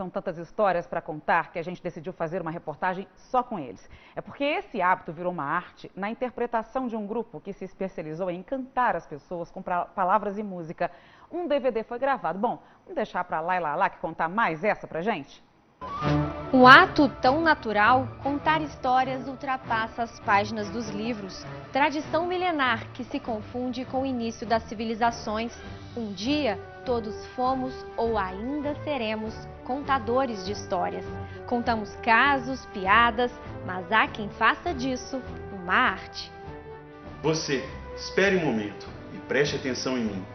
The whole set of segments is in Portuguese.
são tantas histórias para contar que a gente decidiu fazer uma reportagem só com eles. É porque esse hábito virou uma arte na interpretação de um grupo que se especializou em encantar as pessoas com palavras e música. Um DVD foi gravado. Bom, vamos deixar para a Laila Alac contar mais essa pra gente? Um ato tão natural, contar histórias ultrapassa as páginas dos livros. Tradição milenar que se confunde com o início das civilizações. Um dia, todos fomos ou ainda seremos contadores de histórias. Contamos casos, piadas, mas há quem faça disso uma arte. Você, espere um momento e preste atenção em mim.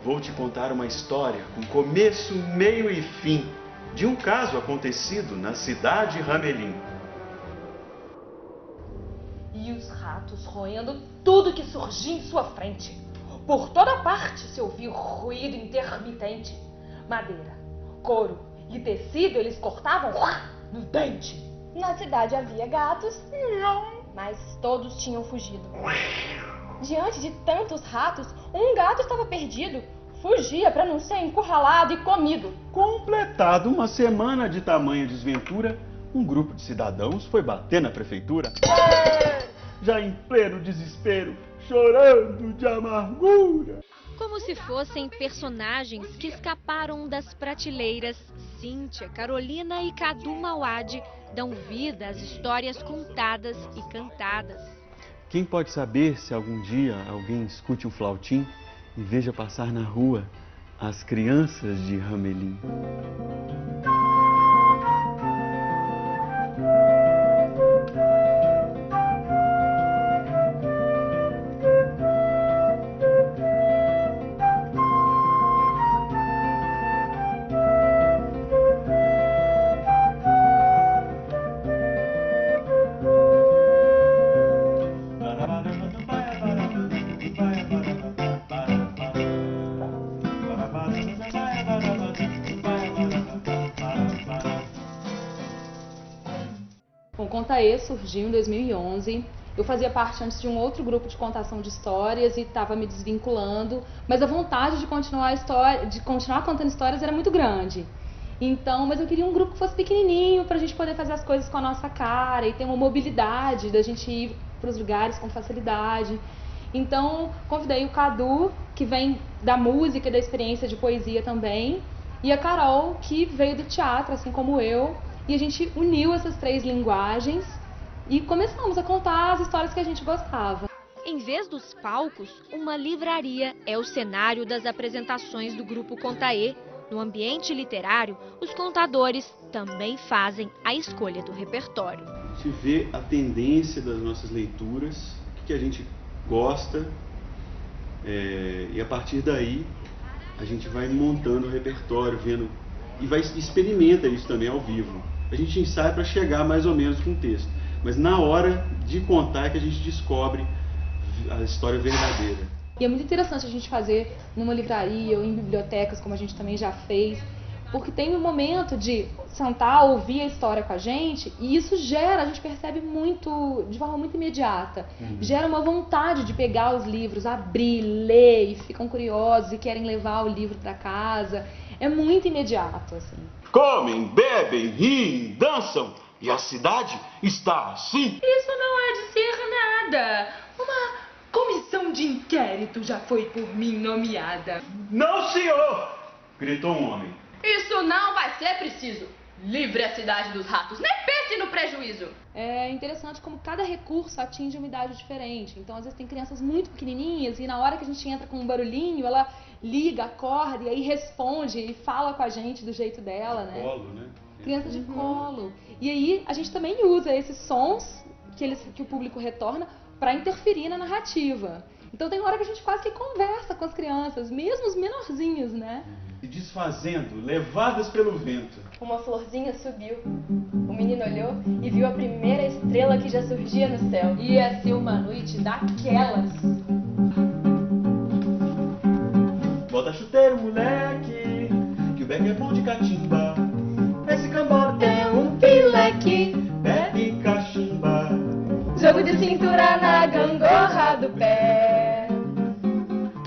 Vou te contar uma história com começo, meio e fim, de um caso acontecido na cidade Hamelin. E os ratos roendo tudo que surgia em sua frente. Por toda parte se ouvia ruído intermitente. Madeira, couro e tecido eles cortavam no dente. Na cidade havia gatos, mas todos tinham fugido. Diante de tantos ratos, um gato estava perdido. Fugia para não ser encurralado e comido. Completado uma semana de tamanha desventura, um grupo de cidadãos foi bater na prefeitura. Já em pleno desespero, chorando de amargura. Como se fossem personagens que escaparam das prateleiras, Cíntia, Carolina e Cadu Mauad dão vida às histórias contadas e cantadas. Quem pode saber se algum dia alguém escute um flautim e veja passar na rua as crianças de Hamelin? O Contaê surgiu em 2011. Eu fazia parte antes de um outro grupo de contação de histórias e estava me desvinculando, mas a vontade de continuar contando histórias era muito grande. Então, mas eu queria um grupo que fosse pequenininho para a gente poder fazer as coisas com a nossa cara e ter uma mobilidade da gente ir para os lugares com facilidade. Então, convidei o Cadu, que vem da música e da experiência de poesia também, e a Carol, que veio do teatro, assim como eu. E a gente uniu essas três linguagens e começamos a contar as histórias que a gente gostava. Em vez dos palcos, uma livraria é o cenário das apresentações do Grupo Contaê. No ambiente literário, os contadores também fazem a escolha do repertório. A gente vê a tendência das nossas leituras, o que a gente gosta, e a partir daí a gente vai montando o repertório, vendo e experimenta isso também ao vivo. A gente ensaia para chegar mais ou menos com o texto, mas na hora de contar é que a gente descobre a história verdadeira. E é muito interessante a gente fazer numa livraria ou em bibliotecas, como a gente também já fez, porque tem um momento de sentar, ouvir a história com a gente, e isso gera, a gente percebe muito, de forma muito imediata, gera uma vontade de pegar os livros, abrir, ler, e ficam curiosos e querem levar o livro para casa. É muito imediato, assim. Comem, bebem, riem, dançam, e a cidade está assim. Isso não é de ser nada. Uma comissão de inquérito já foi por mim nomeada. Não, senhor! Gritou um homem. Isso não vai ser preciso. Livre a cidade dos ratos, nem pense no prejuízo. É interessante como cada recurso atinge uma idade diferente. Então, às vezes tem crianças muito pequenininhas e na hora que a gente entra com um barulhinho, ela liga, acorda e aí responde e fala com a gente do jeito dela, né? Colo, né? Criança de colo. E aí a gente também usa esses sons que o público retorna para interferir na narrativa. Então tem hora que a gente quase que conversa com as crianças, mesmo os menorzinhos, né? E desfazendo, levadas pelo vento. Uma florzinha subiu. O menino olhou e viu a primeira estrela que já surgia no céu. Ia ser uma noite daquelas. Bota chuteiro, moleque, que o beck é bom de catimba. Esse cambota é um pileque, bebe cachimba. Jogo de cintura na gangorra do pé.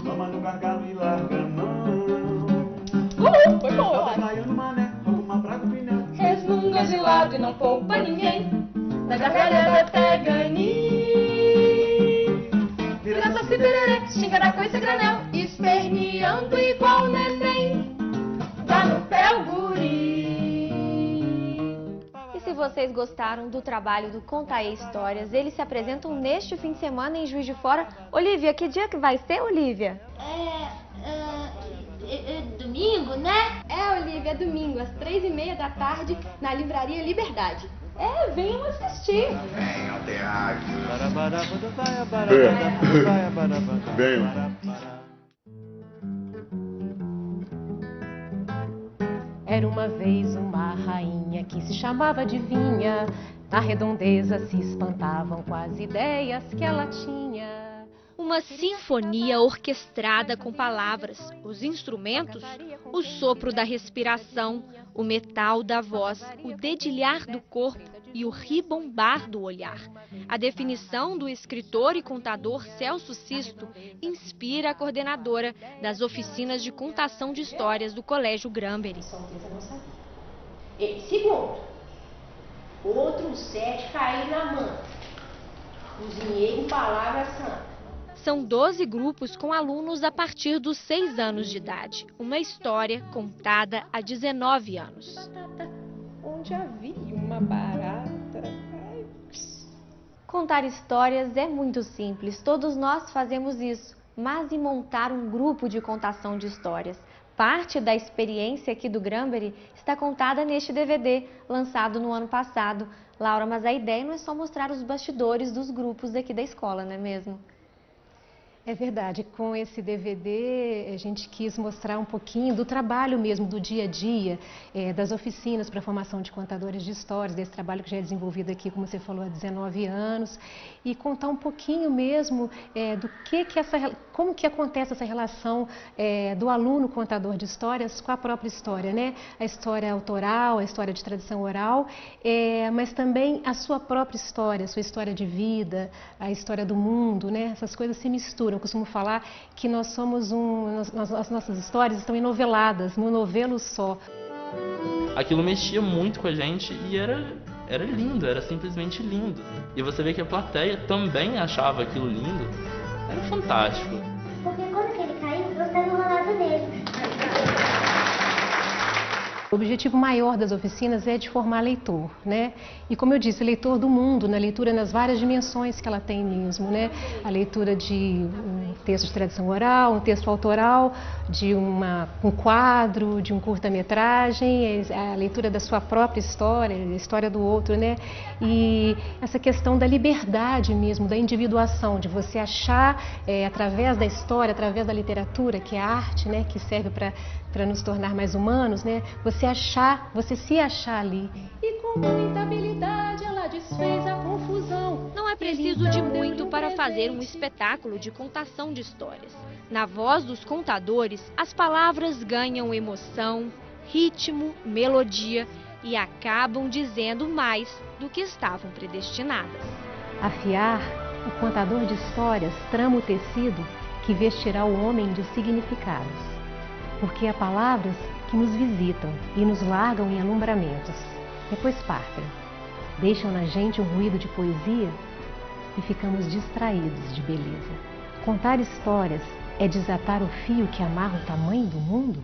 Mama no gargalo e larga a mão. Foi bom, eu acho. Baiano, mané, alguma praga, lado e não poupa ninguém. Da gargalhada pega ninho. Vira só cibererê, xinga na coisa granel, esperneando igual neném. Dá no pé o guri. E se vocês gostaram do trabalho do Contaê Histórias, eles se apresentam neste fim de semana em Juiz de Fora. Olívia, que dia que vai ser, Olívia? Domingo, né? Olívia, é domingo, às 3h30 da tarde, na Livraria Liberdade. Venham assistir. Venham ao teatro. Venham. Era uma vez uma rainha que se chamava Adivinha. Na redondeza se espantavam com as ideias que ela tinha. Uma sinfonia orquestrada com palavras, os instrumentos, o sopro da respiração, o metal da voz, o dedilhar do corpo e o ribombar do olhar. A definição do escritor e contador Celso Sisto inspira a coordenadora das oficinas de contação de histórias do Colégio Granberry. Segundo, outros 7 caíram na manta. Cozinhei em palavra santa. São 12 grupos com alunos a partir dos 6 anos de idade. Uma história contada há 19 anos. Onde havia uma barata. Contar histórias é muito simples, todos nós fazemos isso. Mas e montar um grupo de contação de histórias? Parte da experiência aqui do Granberry está contada neste DVD, lançado no ano passado. Laura, mas a ideia não é só mostrar os bastidores dos grupos aqui da escola, não é mesmo? É verdade, com esse DVD a gente quis mostrar um pouquinho do trabalho mesmo, do dia a dia, das oficinas para a formação de contadores de histórias, desse trabalho que já é desenvolvido aqui, como você falou, há 19 anos, e contar um pouquinho mesmo como que acontece essa relação do aluno contador de histórias com a própria história, né? A história autoral, a história de tradição oral, mas também a sua própria história, a sua história de vida, a história do mundo, né? Essas coisas se misturam. Eu costumo falar que nós somos as nossas histórias estão enoveladas, num novelo só. Aquilo mexia muito com a gente e era lindo, era simplesmente lindo. E você vê que a plateia também achava aquilo lindo. Era fantástico. Porque quando que ele caiu, eu estava enrolado nele. O objetivo maior das oficinas é de formar leitor, né? E como eu disse, leitor do mundo, na leitura nas várias dimensões que ela tem mesmo, né? A leitura de um texto de tradição oral, um texto autoral, de um quadro, de um curta-metragem, a leitura da sua própria história, a história do outro, né? E essa questão da liberdade mesmo, da individuação, de você achar através da história, através da literatura, que é a arte, né? Que serve para nos tornar mais humanos, né? Você se achar ali. E com muita habilidade ela desfez a confusão. Não é preciso de muito para fazer um espetáculo de contação de histórias. Na voz dos contadores, as palavras ganham emoção, ritmo, melodia e acabam dizendo mais do que estavam predestinadas. Afiar, o contador de histórias trama o tecido que vestirá o homem de significados. Porque há palavras que nos visitam e nos largam em alumbramentos, depois partem, deixam na gente um ruído de poesia e ficamos distraídos de beleza. Contar histórias é desatar o fio que amarra o tamanho do mundo?